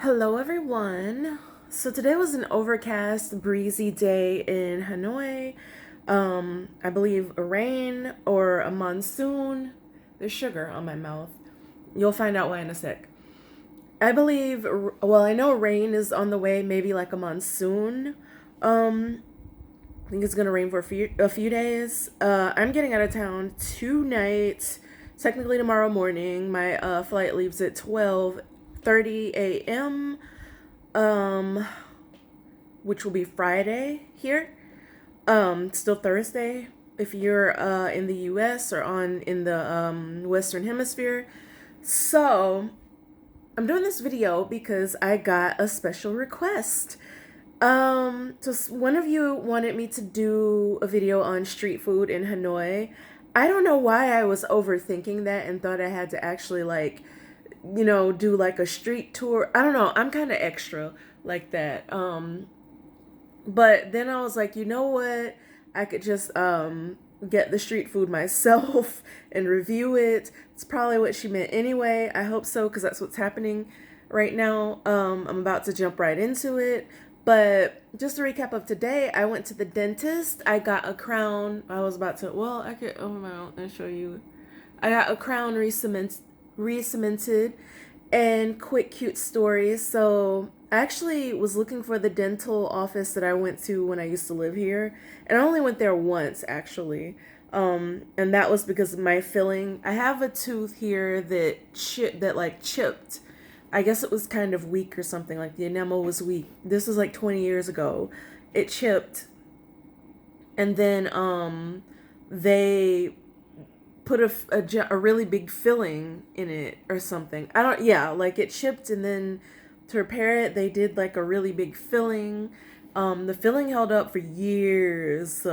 Hello, everyone. So today was an overcast, breezy day in Hanoi. I believe a rain or a monsoon. There's sugar on my mouth. You'll find out why in a sec. I believe, well, I know rain is on the way, maybe like a monsoon. I think it's gonna rain for a few days. I'm getting out of town tonight, technically tomorrow morning. My flight leaves at 12:30 a.m. Um, which will be Friday here. Still Thursday if you're in the U.S. or on in the Western Hemisphere. So I'm doing this video because I got a special request. So one of you wanted me to do a video on street food in Hanoi. I don't know why I was overthinking that and thought I had to actually do like a street tour. I don't know. I'm kind of extra like that. But then I was like, you know what? I could just get the street food myself and review it. It's probably what she meant anyway. I hope so, because that's what's happening right now. I'm about to jump right into it. But just a recap of today, I went to the dentist. I got a crown. I was about to, well, I could open my mouth and show you. I got a crown re-cemented and quick cute stories. So I actually was looking for the dental office that I went to when I used to live here, and I only went there once actually. And that was because of my filling. I have a tooth here that like chipped. I guess it was kind of weak or something. Like the enamel was weak. This was like 20 years ago. It chipped, and then they put a really big filling in it or something. I don't, yeah, like it chipped, and then to repair it, they did like a really big filling. The filling held up for years,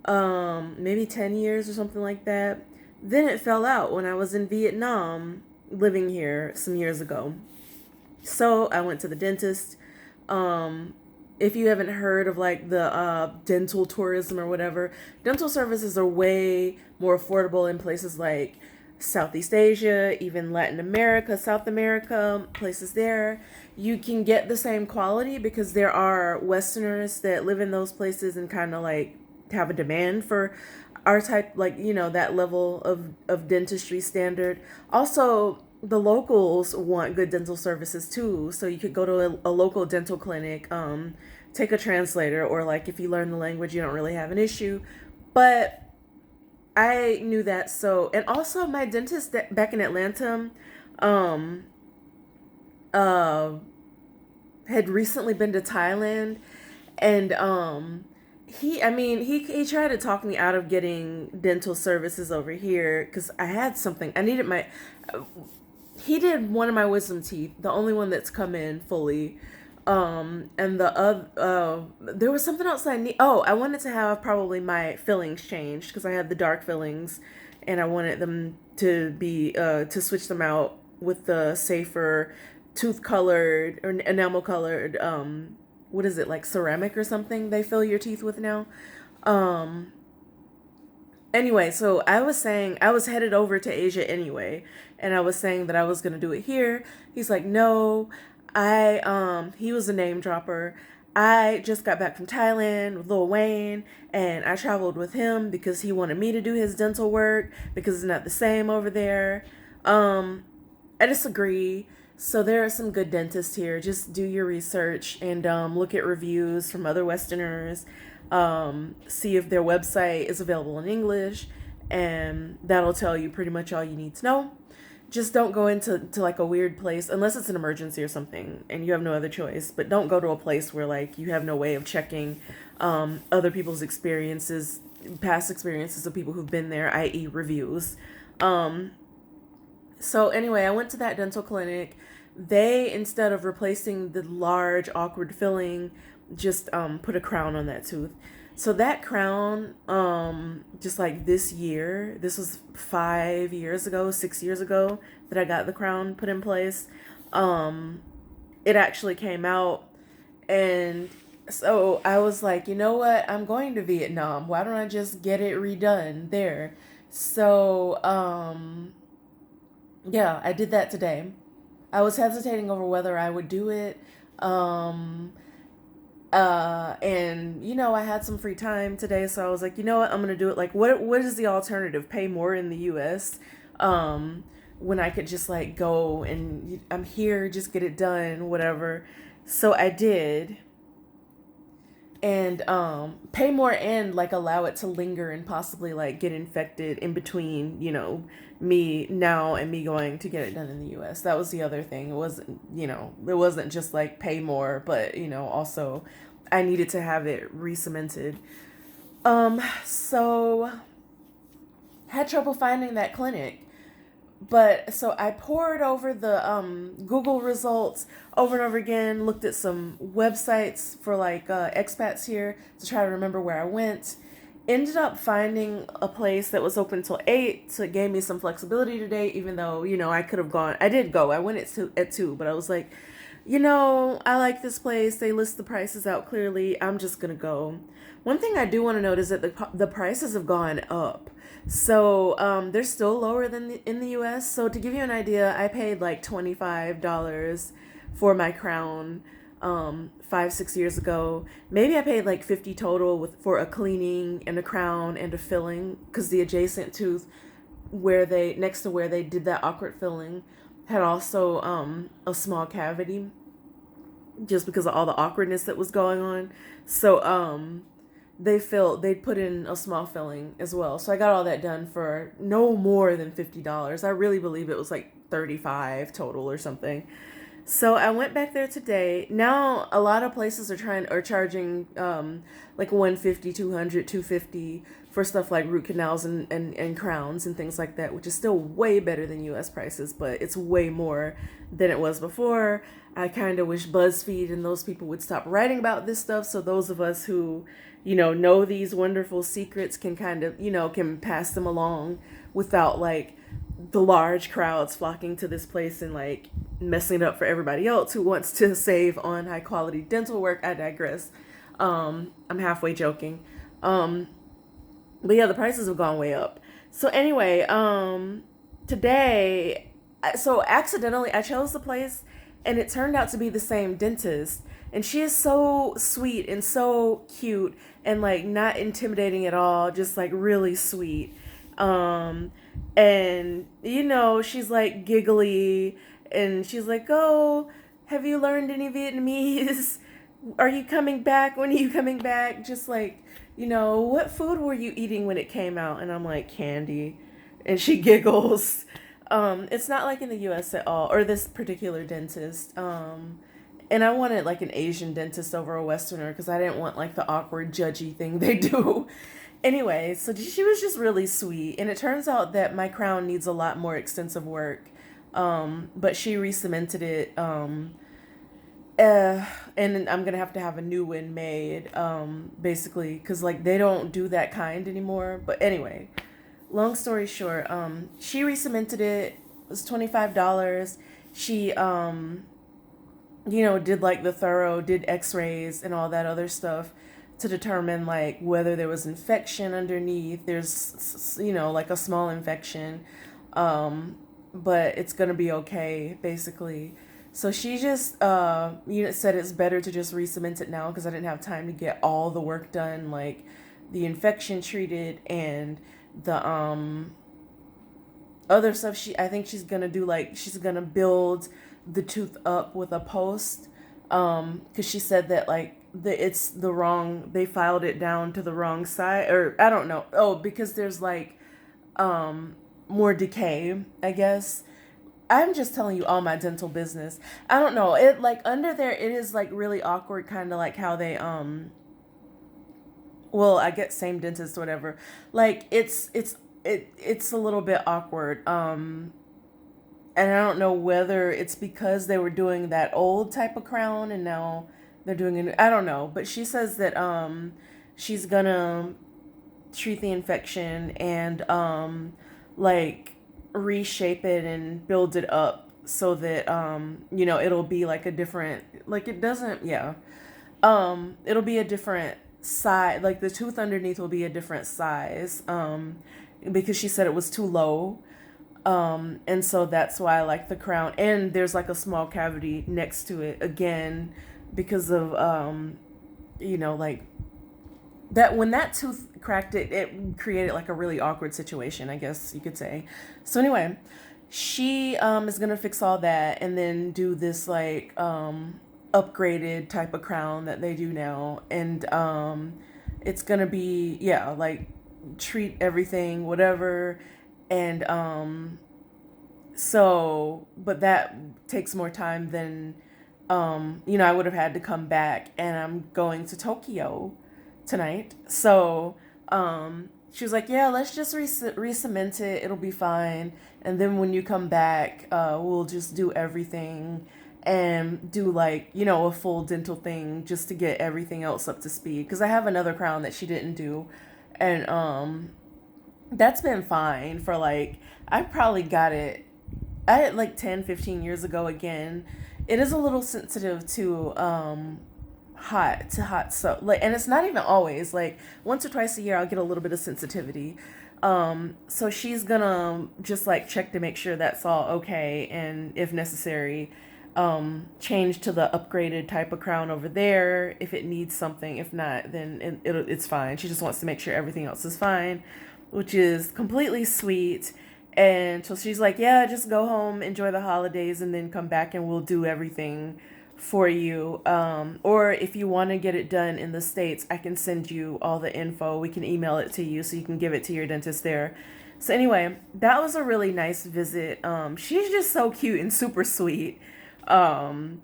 maybe 10 years or something like that. Then it fell out when I was in Vietnam living here some years ago. So I went to the dentist. If you haven't heard of like the dental tourism or whatever, dental services are way more affordable in places like Southeast Asia, even Latin America, South America, places there. You can get the same quality because there are Westerners that live in those places and kind of like have a demand for our type, like, that level of dentistry standard. Also, the locals want good dental services too. So you could go to a local dental clinic, take a translator, or like if you learn the language, you don't really have an issue. But I knew that. So, and also my dentist back in Atlanta, um, uh, had recently been to Thailand, and he tried to talk me out of getting dental services over here because I had something I needed. My He did one of my wisdom teeth, the only one that's come in fully. And the other, there was something else I need. Oh, I wanted to have probably my fillings changed because I had the dark fillings, and I wanted them to be to switch them out with the safer tooth colored or enamel colored. What is it, like ceramic or something? They fill your teeth with now. Um, Anyway, so I was saying I was headed over to Asia anyway, and I was saying that I was gonna do it here. He's like, no, he was a name dropper. I just got back from Thailand with Lil Wayne, and I traveled with him because he wanted me to do his dental work because it's not the same over there. Um, I disagree. So there are some good dentists here. Just do your research and look at reviews from other Westerners. See if their website is available in English, and that'll tell you pretty much all you need to know. Just don't go into like a weird place unless it's an emergency or something and you have no other choice. But don't go to a place where like you have no way of checking other people's experiences, past experiences of people who've been there, i.e., reviews. Um, so anyway, I went to that dental clinic. They, instead of replacing the large awkward filling, just put a crown on that tooth. So that crown, just like this was 5 years ago, 6 years ago that I got the crown put in place. Um, it actually came out, and so I was like, you know what? I'm going to Vietnam. Why don't I just get it redone there? So, yeah, I did that today. I was hesitating over whether I would do it. Um, and I had some free time today, so I was like, you know what, I'm gonna do it. Like, what is the alternative? Pay more in the U.S. Um, when I could just like go and I'm here, just get it done, whatever. So I did, and pay more and like allow it to linger and possibly like get infected in between, me now and me going to get it done in the US. That was the other thing. It wasn't just like pay more, but also I needed to have it re-cemented. So had trouble finding that clinic. But so I poured over the Google results over and over again, looked at some websites for like expats here to try to remember where I went. Ended up finding a place that was open till 8, so it gave me some flexibility today, even though, I could have gone. I did go. I went at 2, but I was like, I like this place. They list the prices out clearly. I'm just going to go. One thing I do want to note is that the prices have gone up. So they're still lower than in the US. So to give you an idea, I paid like $25 for my crown 5-6 years ago. Maybe I paid like 50 total for a cleaning and a crown and a filling, because the adjacent tooth next to where they did that awkward filling had also a small cavity, just because of all the awkwardness that was going on. So they put in a small filling as well. So I got all that done for no more than $50. I really believe it was like 35 total or something. So I went back there today. Now a lot of places are charging like 150, 200, 250 for stuff like root canals and crowns and things like that, which is still way better than US prices, but it's way more than it was before. I kind of wish BuzzFeed and those people would stop writing about this stuff, so those of us who know these wonderful secrets can kind of, can pass them along without like the large crowds flocking to this place and like messing it up for everybody else who wants to save on high quality dental work. I digress. I'm halfway joking. But yeah, the prices have gone way up. So anyway, today, so accidentally I chose the place, and it turned out to be the same dentist. And she is so sweet and so cute and like not intimidating at all, just like really sweet. Um, and she's like giggly, and she's like, "Oh, have you learned any Vietnamese? Are you coming back? When are you coming back?" Just like, what food were you eating when it came out? And I'm like, "Candy." And she giggles. It's not like in the US at all, or this particular dentist. And I wanted like an Asian dentist over a Westerner because I didn't want like the awkward, judgy thing they do. Anyway, so she was just really sweet. And it turns out that my crown needs a lot more extensive work. But she re-cemented it. And I'm gonna have to have a new one made, basically, because like they don't do that kind anymore. But anyway, long story short, she re-cemented it. It was $25. She did like did x-rays and all that other stuff to determine like whether there was infection underneath. There's like a small infection, but it's gonna be okay, basically. So she just said it's better to just re-cement it now because I didn't have time to get all the work done, like the infection treated and the other stuff. I think she's gonna do, like, she's gonna build the tooth up with a post, because she said that like it's the wrong, they filed it down to the wrong side, or I don't know. Oh, because there's like more decay, I guess. I'm just telling you all my dental business. I don't know. It like under there it is like really awkward, kind of like how they well, I get same dentist, whatever. Like it's a little bit awkward. And I don't know whether it's because they were doing that old type of crown and now they're doing a new, I don't know, but she says that she's gonna treat the infection and like reshape it and build it up so that it'll be like a different, like it doesn't, yeah, it'll be a different size, like the tooth underneath will be a different size, because she said it was too low. And so that's why I like the crown. And there's like a small cavity next to it again because of, like that when that tooth cracked it created like a really awkward situation, I guess you could say. So anyway, she is gonna fix all that and then do this like upgraded type of crown that they do now. And it's gonna be, yeah, like treat everything, whatever. And so, but that takes more time than, I would have had to come back, and I'm going to Tokyo tonight. So, she was like, yeah, let's just re-cement it. It'll be fine. And then when you come back, we'll just do everything and do like, a full dental thing just to get everything else up to speed. Cause I have another crown that she didn't do. And, that's been fine for like, I probably got it I had like 10, 15 years ago again. It is a little sensitive to hot so like, and it's not even always like once or twice a year I'll get a little bit of sensitivity. So she's gonna just like check to make sure that's all okay, and if necessary, change to the upgraded type of crown over there if it needs something. If not, then it's fine. She just wants to make sure everything else is fine, which is completely sweet. And so she's like, yeah, just go home, enjoy the holidays, and then come back and we'll do everything for you. Or if you want to get it done in the States, I can send you all the info. We can email it to you so you can give it to your dentist there. So anyway, that was a really nice visit. She's just so cute and super sweet. Um,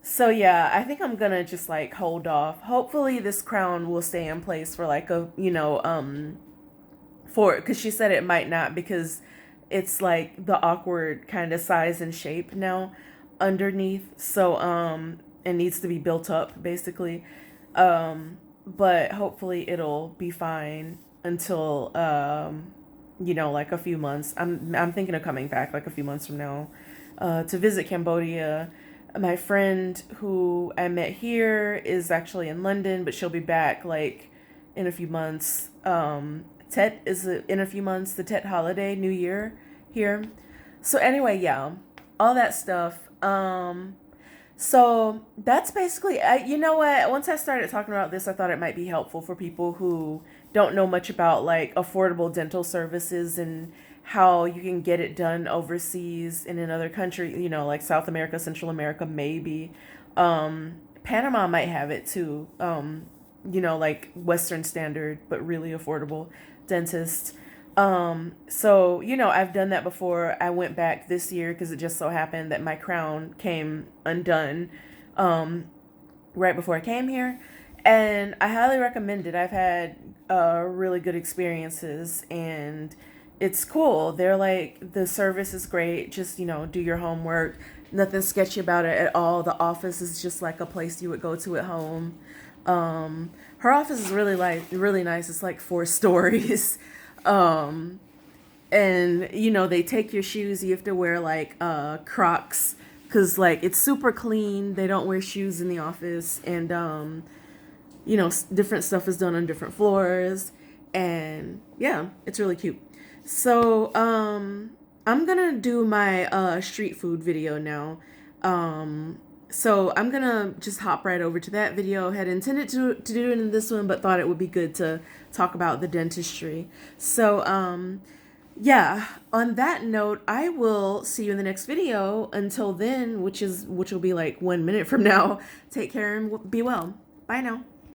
so yeah, I think I'm gonna just like hold off. Hopefully this crown will stay in place for like a, for, because she said it might not because it's like the awkward kind of size and shape now underneath. So it needs to be built up basically. But hopefully it'll be fine until like a few months. I'm thinking of coming back like a few months from now to visit Cambodia. My friend who I met here is actually in London, but she'll be back like in a few months. Tet is in a few months, the Tet holiday, New Year here. So anyway, yeah, all that stuff. So that's basically, you know what? Once I started talking about this, I thought it might be helpful for people who don't know much about like affordable dental services and how you can get it done overseas in another country, like South America, Central America, maybe. Panama might have it too. Like Western standard, but really affordable dentist. So, I've done that before. I went back this year because it just so happened that my crown came undone right before I came here. And I highly recommend it. I've had really good experiences, and it's cool. They're like, the service is great. Just, do your homework. Nothing sketchy about it at all. The office is just like a place you would go to at home. Her office is really nice. It's like 4 stories. Um, and they take your shoes. You have to wear like Crocs because like it's super clean. They don't wear shoes in the office, and different stuff is done on different floors, and yeah, it's really cute. So I'm gonna do my street food video now. So I'm gonna just hop right over to that video. Had intended to do it in this one, but thought it would be good to talk about the dentistry. So yeah, on that note, I will see you in the next video. Until then, which will be like 1 minute from now, take care and be well. Bye now.